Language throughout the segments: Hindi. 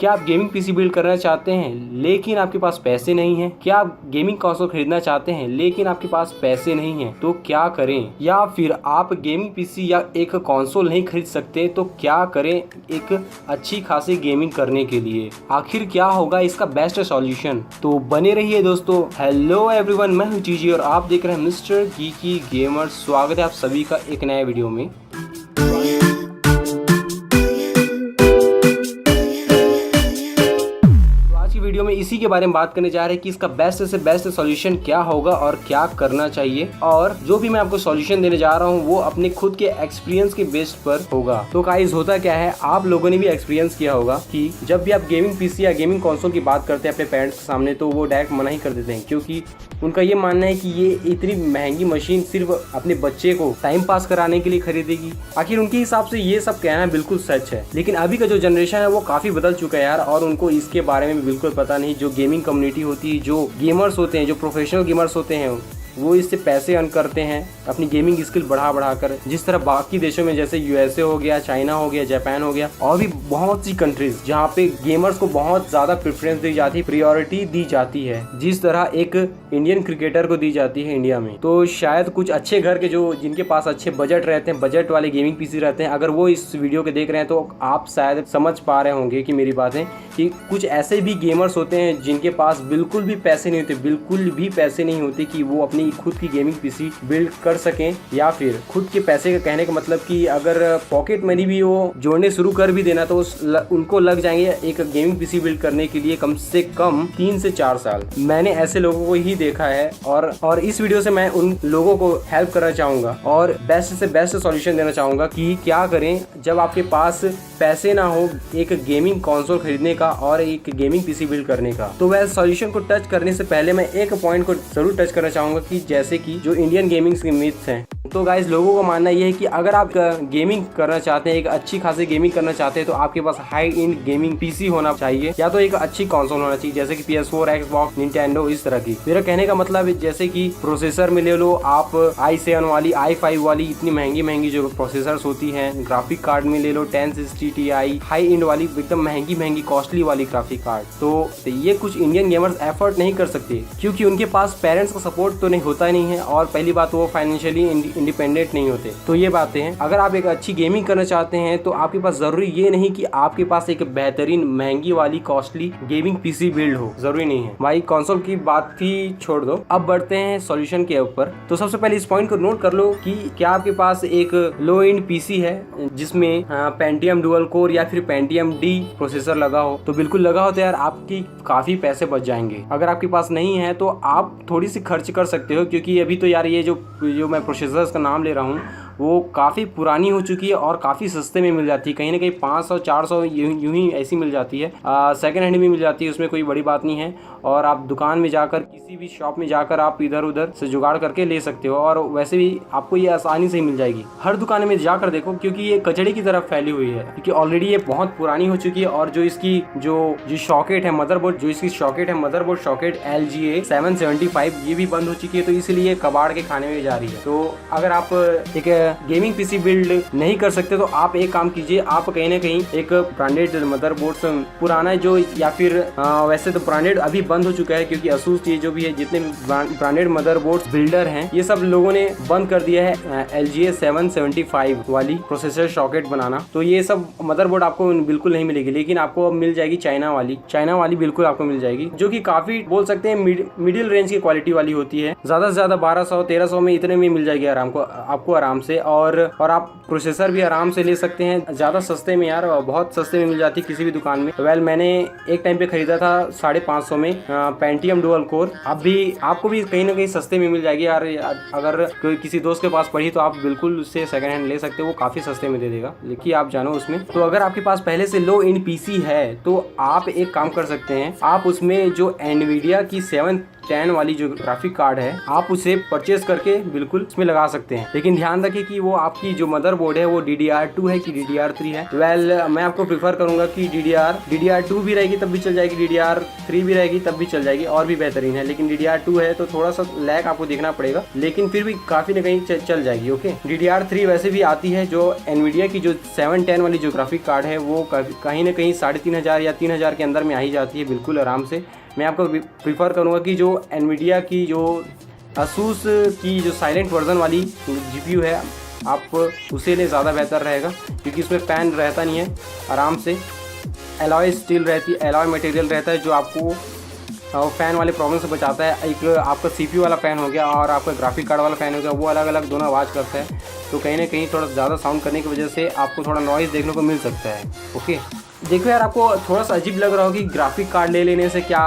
क्या आप गेमिंग पीसी बिल्ड करना चाहते हैं लेकिन आपके पास पैसे नहीं हैं? क्या आप गेमिंग कंसोल खरीदना चाहते हैं लेकिन आपके पास पैसे नहीं हैं? तो क्या करें? या फिर आप गेमिंग पीसी या एक कंसोल नहीं खरीद सकते तो क्या करें एक अच्छी खासी गेमिंग करने के लिए? आखिर क्या होगा इसका बेस्ट सॉल्यूशन? तो बने रहिए दोस्तों। हेलो एवरीवन, मैं हूं जीजी और आप देख रहे हैं मिस्टर गीकी गेमर। स्वागत है आप सभी का एक नए वीडियो में। वीडियो में इसी के बारे में बात करने जा रहे हैं कि इसका बेस्ट से बेस्ट सॉल्यूशन क्या होगा और क्या करना चाहिए। और जो भी मैं आपको सॉल्यूशन देने जा रहा हूँ वो अपने खुद के एक्सपीरियंस के बेस पर होगा। तो गाइस होता क्या है, आप लोगों ने भी एक्सपीरियंस किया होगा कि जब भी आप गेमिंग पीसी या गेमिंग कंसोल की बात करते हैं अपने पेरेंट्स के सामने तो वो डायरेक्ट मना ही कर देते हैं, क्योंकि उनका ये मानना है कि ये इतनी महंगी मशीन सिर्फ अपने बच्चे को टाइम पास कराने के लिए खरीदेगी। आखिर उनके हिसाब से ये सब कहना बिल्कुल सच है, लेकिन अभी का जो जनरेशन है वो काफी बदल चुका है यार, और उनको इसके बारे में बिल्कुल पता नहीं। जो गेमिंग कम्युनिटी होती है, जो गेमर्स होते हैं, जो प्रोफेशनल गेमर्स होते हैं, वो इससे पैसे अर्न करते हैं अपनी गेमिंग स्किल बढ़ा कर। जिस तरह बाकी देशों में जैसे यूएसए हो गया, चाइना हो गया, जापान हो गया और भी बहुत सी कंट्रीज जहाँ पे गेमर्स को बहुत ज्यादा प्रेफरेंस दी जाती है, प्रायोरिटी दी जाती है, जिस तरह एक इंडियन क्रिकेटर को दी जाती है इंडिया में। तो शायद कुछ अच्छे घर के जो जिनके पास अच्छे बजट रहते हैं, बजट वाले गेमिंग पीसी रहते हैं, अगर वो इस वीडियो को देख रहे हैं तो आप शायद समझ पा रहे होंगे कि मेरी बात है कि कुछ ऐसे भी गेमर्स होते हैं जिनके पास बिल्कुल भी पैसे नहीं होते, बिल्कुल भी पैसे नहीं होते कि वो अपनी खुद की गेमिंग पीसी बिल्ड कर सकें। या फिर खुद के पैसे का कहने का मतलब कि अगर पॉकेट मनी भी वो जोड़ने शुरू कर भी देना तो उनको लग जाएंगे एक गेमिंग पीसी बिल्ड करने के लिए कम से कम 3 से 4 साल। मैंने ऐसे लोगों को ही देखा है और इस वीडियो से मैं उन लोगों को हेल्प करना चाहूंगा और बेस्ट से बेस्ट सॉल्यूशन देना चाहूंगा कि क्या करें जब आपके पास पैसे ना हो एक गेमिंग कंसोल खरीदने का और एक गेमिंग पीसी बिल्ड करने का। तो वह सॉल्यूशन को टच करने से पहले मैं एक पॉइंट को जरूर टच करना चाहूंगा कि जैसे कि जो इंडियन गेमिंग के मिथ्स हैं। तो गाइस लोगों का मानना यह है कि अगर आप गेमिंग करना चाहते हैं, एक अच्छी खासी गेमिंग करना चाहते हैं तो आपके पास हाई एंड गेमिंग पीसी होना चाहिए या तो एक अच्छी कंसोल होना चाहिए जैसे कि PS4, Xbox, Nintendo, इस तरह की। मेरा कहने का मतलब है जैसे कि प्रोसेसर में ले लो आप i7 वाली, i5 वाली, इतनी महंगी जो प्रोसेसर्स होती हैं। ग्राफिक कार्ड में ले लो 1060 Ti, हाई एंड वाली एकदम महंगी कॉस्टली वाली ग्राफिक कार्ड। तो ये कुछ इंडियन गेमर्स एफर्ट नहीं कर सकते क्योंकि उनके पास पेरेंट्स का सपोर्ट तो नहीं होता नहीं है, और पहली बात वो फाइनेंशियली इंडिपेंडेंट नहीं होते। तो ये बातें हैं। अगर आप एक अच्छी गेमिंग करना चाहते हैं तो आपके पास जरूरी ये नहीं कि आपके पास एक बेहतरीन महंगी वाली कॉस्टली गेमिंग पीसी बिल्ड हो, जरूरी नहीं है भाई। कंसोल की बात ही छोड़ दो, अब बढ़ते हैं सॉल्यूशन के ऊपर। तो सबसे पहले इस पॉइंट को नोट कर लो कि क्या आपके पास एक लो एंड पीसी है जिसमें पेंटियम डुअल कोर या फिर पेंटियम D प्रोसेसर लगा हो? तो बिल्कुल लगा हो तो यार आपकी काफी पैसे बच जाएंगे। अगर आपके पास नहीं है तो आप थोड़ी सी खर्च कर सकते हो, क्योंकि अभी तो यार ये जो मैं प्रोसेसर्स का नाम ले रहा हूँ वो काफ़ी पुरानी हो चुकी है और काफ़ी सस्ते में मिल जाती है, कहीं ना कहीं 500-400 यूं ही ऐसी मिल जाती है। सेकंड हैंड भी मिल जाती है, उसमें कोई बड़ी बात नहीं है। और आप दुकान में जाकर किसी भी शॉप में जाकर आप इधर उधर से जुगाड़ करके ले सकते हो, और वैसे भी आपको ये आसानी से मिल जाएगी। हर दुकान में जाकर देखो क्योंकि ये कचड़े की तरफ फैली हुई है, क्योंकि ऑलरेडी ये बहुत पुरानी हो चुकी है। और जो इसकी जो सॉकेट है मदरबोर्ड, सॉकेट LGA 775 ये भी बंद हो चुकी है, तो इसलिए कबाड़ के खाने में जा रही है। तो अगर आप एक गेमिंग पीसी बिल्ड नहीं कर सकते तो आप एक काम कीजिए, आप कहीं ना कहीं एक ब्रांडेड मदरबोर्ड पुराना जो, या फिर वैसे तो ब्रांडेड अभी बंद हो चुका है क्योंकि असूस ये जो भी है, जितने ब्रांडेड मदरबोर्ड बिल्डर हैं ये सब लोगों ने बंद कर दिया है LGA 775 वाली प्रोसेसर सॉकेट बनाना। तो ये सब मदरबोर्ड आपको बिल्कुल नहीं मिलेगी, लेकिन आपको मिल जाएगी चाइना वाली बिल्कुल आपको मिल जाएगी, जो कि काफी बोल सकते हैं मिडिल रेंज की क्वालिटी वाली होती है। ज्यादा से ज्यादा 1200-1300 में इतने में मिल जाएगी आपको आराम से। और आप प्रोसेसर भी आराम से ले सकते हैं ज्यादा सस्ते में यार, बहुत सस्ते में मिल जाती है किसी भी दुकान में। मैंने एक टाइम पे खरीदा था 550 में पेंटियम डुअल कोर। अब भी आपको भी कहीं ना कहीं सस्ते में मिल जाएगी यार। अगर कोई किसी दोस्त के पास पड़ी तो आप बिल्कुल उससे सेकंड हैंड ले सकते हो, वो काफी सस्ते में दे देगा, लेकिन आप जानो उसमें। तो अगर आपके पास पहले से लो एंड पीसी है तो आप एक काम कर सकते हैं, आप उसमें जो एनवीडिया की 10 वाली जो ग्राफिक कार्ड है आप उसे परचेज करके बिल्कुल इसमें लगा सकते हैं। लेकिन ध्यान रखें कि वो आपकी जो मदरबोर्ड है वो DDR2 है कि DDR3 है। मैं आपको प्रीफर करूंगा कि DDR2 भी रहेगी तब भी चल जाएगी, DDR3 भी रहेगी तब भी चल जाएगी और भी बेहतरीन है। लेकिन DDR2 है तो थोड़ा सा लैग आपको देखना पड़ेगा, लेकिन फिर भी काफी न कहीं चल जाएगी। ओके, DDR3 वैसे भी आती है। जो एनवीडिया की जो 710 वाली जो ग्राफिक कार्ड है वो कहीं ना कहीं 3500 या 3000 के अंदर में आ ही जाती है बिल्कुल आराम से। मैं आपको प्रीफर करूंगा कि जो एनवीडिया की जो असूस की जो साइलेंट वर्जन वाली GPU है आप उसे ले, ज़्यादा बेहतर रहेगा, क्योंकि इसमें फैन रहता नहीं है, आराम से एलॉय स्टील रहती है, एलॉय मटेरियल रहता है जो आपको फ़ैन वाले प्रॉब्लम से बचाता है। एक आपका CPU वाला फ़ैन हो गया और आपका ग्राफिक कार्ड वाला फ़ैन हो गया, वो अलग अलग दोनों आवाज़ करता है, तो कहीं ना कहीं थोड़ा ज़्यादा साउंड करने की वजह से आपको थोड़ा नॉइज़ देखने को मिल सकता है। ओके, देखो यार, आपको थोड़ा सा अजीब लग रहा हो कि ग्राफिक कार्ड ले लेने से क्या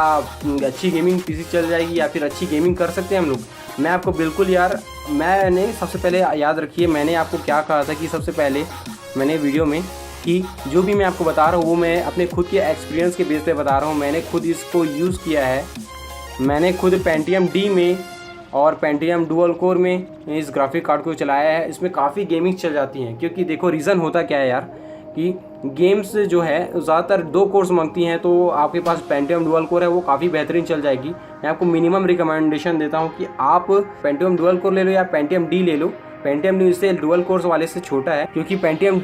अच्छी गेमिंग PC चल जाएगी या फिर अच्छी गेमिंग कर सकते हैं हम लोग। मैं आपको बिल्कुल यार, मैंने सबसे पहले याद रखिए मैंने आपको क्या कहा था कि सबसे पहले मैंने वीडियो में कि जो भी मैं आपको बता रहा हूँ वो मैं अपने खुद के एक्सपीरियंस के बेस पे बता रहा हूँ। मैंने खुद इसको यूज़ किया है, मैंने खुद Pentium D में और Pentium डुअल कोर में इस ग्राफिक कार्ड को चलाया है। इसमें काफ़ी गेमिंग चल जाती हैं, क्योंकि देखो रीज़न होता क्या है यार कि गेम्स जो है ज़्यादातर 2 कोर्स मांगती हैं, तो आपके पास Pentium डुअल कोर है वो काफ़ी बेहतरीन चल जाएगी। मैं आपको मिनिमम रिकमेंडेशन देता हूँ कि आप Pentium डुअल कोर ले लो या Pentium D ले लो। Pentium D इससे डुअल कोर्स वाले से छोटा है, क्योंकि Pentium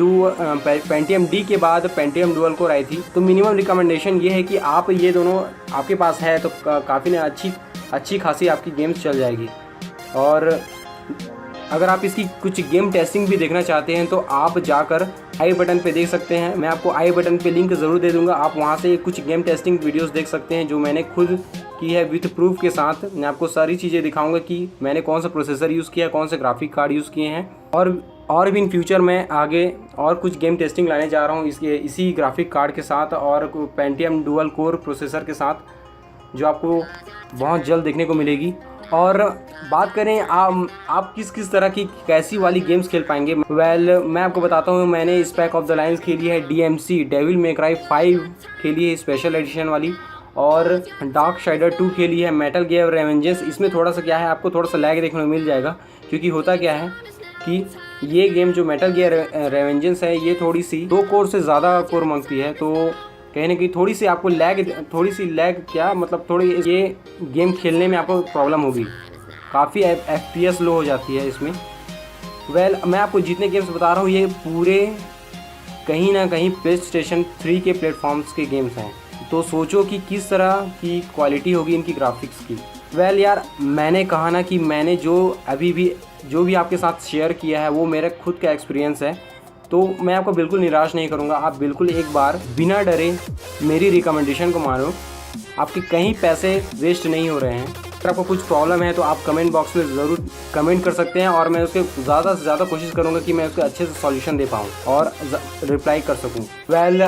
D के बाद Pentium डुअल कोर आई थी। तो मिनिमम रिकमेंडेशन ये है कि आप ये दोनों आपके पास है तो काफ़ी ना अच्छी खासी आपकी गेम्स चल जाएगी। और अगर आप इसकी कुछ गेम टेस्टिंग भी देखना चाहते हैं तो आप जाकर आई बटन पे देख सकते हैं। मैं आपको आई बटन पे लिंक ज़रूर दे दूंगा, आप वहां से कुछ गेम टेस्टिंग वीडियोस देख सकते हैं जो मैंने खुद की है विथ प्रूफ के साथ। मैं आपको सारी चीज़ें दिखाऊंगा कि मैंने कौन सा प्रोसेसर यूज़ किया, कौन से ग्राफिक कार्ड यूज़ किए हैं, और भी इन फ्यूचर में आगे और कुछ गेम टेस्टिंग लाने जा रहा हूँ इसी ग्राफिक कार्ड के साथ और Pentium डुअल कोर प्रोसेसर के साथ, जो आपको बहुत जल्द देखने को मिलेगी। और बात करें आप किस तरह की कैसी वाली गेम्स खेल पाएंगे। मैं आपको बताता हूँ, मैंने स्पैक ऑफ द लाइन्स खेली है, DMC डेविल मे क्राई 5 खेली है स्पेशल एडिशन वाली, और Darksiders 2 खेली है, मेटल गियर रेवेंजेंस। इसमें थोड़ा सा क्या है, आपको थोड़ा सा लैग देखने को मिल जाएगा, क्योंकि होता क्या है कि ये गेम जो मेटल गियर रेवेंजेंस है ये थोड़ी सी 2 कोर से ज़्यादा कोर मांगती है, तो कहीं ना कहीं थोड़ी सी आपको लैग क्या मतलब थोड़ी ये गेम खेलने में आपको प्रॉब्लम होगी, काफ़ी FPS लो हो जाती है इसमें। मैं आपको जितने गेम्स बता रहा हूँ ये पूरे कहीं ना कहीं PlayStation 3 के प्लेटफॉर्म्स के गेम्स हैं, तो सोचो कि किस तरह की क्वालिटी होगी इनकी ग्राफिक्स की। यार, मैंने कहा ना कि मैंने जो भी आपके साथ शेयर किया है वो मेरा खुद का एक्सपीरियंस है, तो मैं आपको बिल्कुल निराश नहीं करूंगा। आप बिल्कुल एक बार बिना डरे मेरी रिकमेंडेशन को मानो, आपके कहीं पैसे वेस्ट नहीं हो रहे हैं। अगर आपको कुछ प्रॉब्लम है तो आप कमेंट बॉक्स में ज़रूर कमेंट कर सकते हैं, और मैं उसके ज़्यादा से ज़्यादा कोशिश करूंगा कि मैं उसके अच्छे से सॉल्यूशन दे पाऊँ और रिप्लाई कर सकूँ।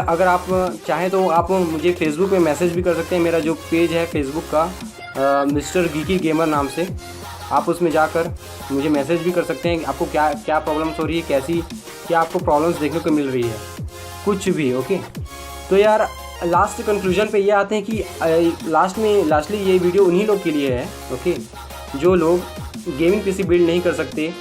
अगर आप चाहें तो आप मुझे फेसबुक में मैसेज भी कर सकते हैं। मेरा जो पेज है फेसबुक का मिस्टर गीकी गेमर नाम से, आप उसमें जाकर मुझे मैसेज भी कर सकते हैं कि आपको क्या प्रॉब्लम्स हो रही है, क्या आपको प्रॉब्लम्स देखने को मिल रही है, कुछ भी। ओके, तो यार लास्ट कंक्लूजन पे ये आते हैं कि लास्टली ये वीडियो उन्हीं लोग के लिए है, ओके, जो लोग गेमिंग PC बिल्ड नहीं कर सकते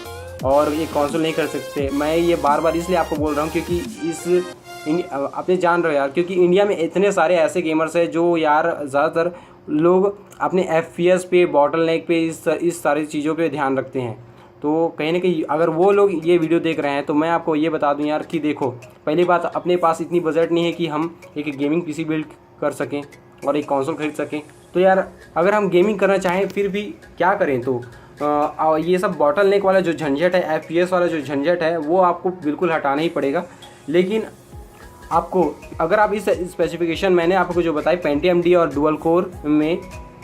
और ये कंसोल नहीं कर सकते। मैं ये बार इसलिए आपको बोल रहा हूँ क्योंकि आपने जान रहे हो यार, क्योंकि इंडिया में इतने सारे ऐसे गेमर्स हैं जो यार ज़्यादातर लोग अपने FPS पे, बॉटलनेक पे, इस सारी चीज़ों पे ध्यान रखते हैं। तो कहीं ना कहीं अगर वो लोग ये वीडियो देख रहे हैं तो मैं आपको ये बता दूं यार कि देखो, पहली बात अपने पास इतनी बजट नहीं है कि हम एक गेमिंग PC बिल्ड कर सकें और एक कंसोल खरीद सकें। तो यार अगर हम गेमिंग करना चाहें फिर भी क्या करें, तो ये सब बॉटलनेक वाला जो झंझट है, FPS वाला जो झंझट है, वो आपको बिल्कुल हटाना ही पड़ेगा। लेकिन आपको अगर आप इस स्पेसिफिकेशन मैंने आपको जो बताई Pentium D और डुअल कोर में,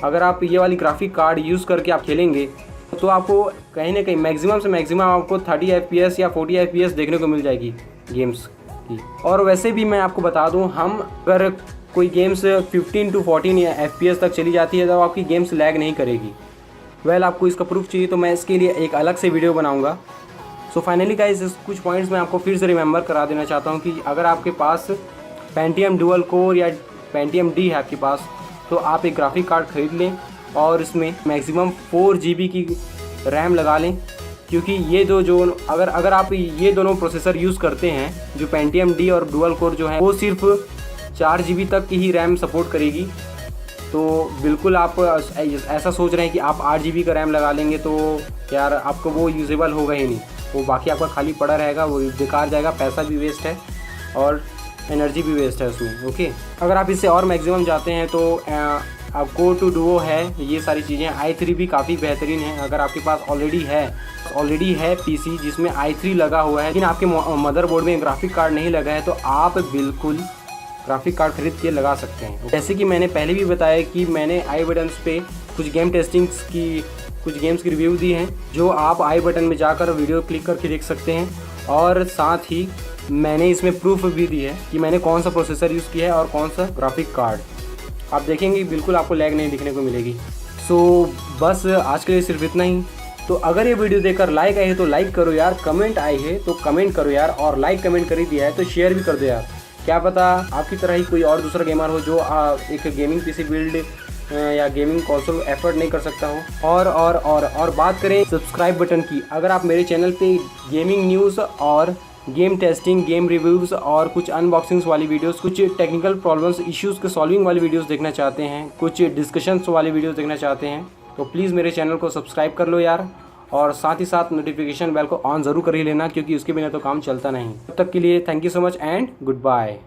अगर आप ये वाली ग्राफिक कार्ड यूज़ करके आप खेलेंगे तो आपको कहीं ना कहीं मैक्सिमम से मैक्सिमम आपको 30 FPS या 40 FPS देखने को मिल जाएगी गेम्स की। और वैसे भी मैं आपको बता दूं, हम अगर कोई गेम्स 15 to 14 या FPS तक चली जाती है तो आपकी गेम्स लैग नहीं करेगी। आपको इसका प्रूफ चाहिए तो मैं इसके लिए एक अलग से वीडियो बनाऊंगा। सो फाइनली गाइस, कुछ पॉइंट्स मैं आपको फिर से रिमेंबर करा देना चाहता हूँ कि अगर आपके पास Pentium डुअल कोर या Pentium D है आपके पास, तो आप एक ग्राफिक कार्ड खरीद लें और इसमें मैक्सिमम 4 GB की रैम लगा लें, क्योंकि ये अगर आप ये दोनों प्रोसेसर यूज़ करते हैं, जो पेंटियम D और डुअल कोर जो है वो सिर्फ 4 GB तक की ही रैम सपोर्ट करेगी। तो बिल्कुल आप ऐसा सोच रहे हैं कि आप 8 GB का रैम लगा लेंगे तो यार आपको वो यूजेबल होगा ही नहीं, वो बाकी आपका खाली पड़ा रहेगा, वो बेकार जाएगा, पैसा भी वेस्ट है और एनर्जी भी वेस्ट है उसमें। ओके, अगर आप इससे और मैक्सिमम जाते हैं तो आपको टू डुओ है, ये सारी चीज़ें। i3 भी काफ़ी बेहतरीन है। अगर आपके पास ऑलरेडी है पीसी जिसमें i3 लगा हुआ है, लेकिन आपके मदरबोर्ड में ग्राफिक कार्ड नहीं लगा है, तो आप बिल्कुल ग्राफिक कार्ड खरीद के लगा सकते हैं। जैसे कि मैंने पहले भी बताया कि मैंने आई बटन्स पे कुछ गेम्स की रिव्यू दी हैं, जो आप आई बटन में जाकर वीडियो क्लिक करके देख सकते हैं। और साथ ही मैंने इसमें प्रूफ भी दी है कि मैंने कौन सा प्रोसेसर यूज़ किया है और कौन सा ग्राफिक कार्ड। आप देखेंगे बिल्कुल आपको लैग नहीं दिखने को मिलेगी। सो बस आज के लिए सिर्फ इतना ही। तो अगर ये वीडियो देखकर लाइक आई है तो लाइक करो यार, कमेंट आई है तो कमेंट करो यार, और लाइक कमेंट कर ही दिया है तो शेयर भी कर दो यार। क्या पता आपकी तरह ही कोई और दूसरा गेमर हो जो एक गेमिंग पीसी बिल्ड या गेमिंग कंसोल एफर्ट नहीं कर सकता हो। और बात करें सब्सक्राइब बटन की, अगर आप मेरे चैनल पे गेमिंग न्यूज़ और गेम टेस्टिंग, गेम रिव्यूज़ और कुछ अनबॉक्सिंग्स वाली वीडियोस, कुछ टेक्निकल प्रॉब्लम्स इश्यूज़ के सॉल्विंग वाली वीडियोस देखना चाहते हैं, कुछ डिस्कशंस वाली वीडियोस देखना चाहते हैं, तो प्लीज़ मेरे चैनल को सब्सक्राइब कर लो यार, और साथ ही साथ नोटिफिकेशन बेल को ऑन ज़रूर कर ही लेना, क्योंकि उसके बिना तो काम चलता नहीं। तब तक के लिए thank you so much and good bye.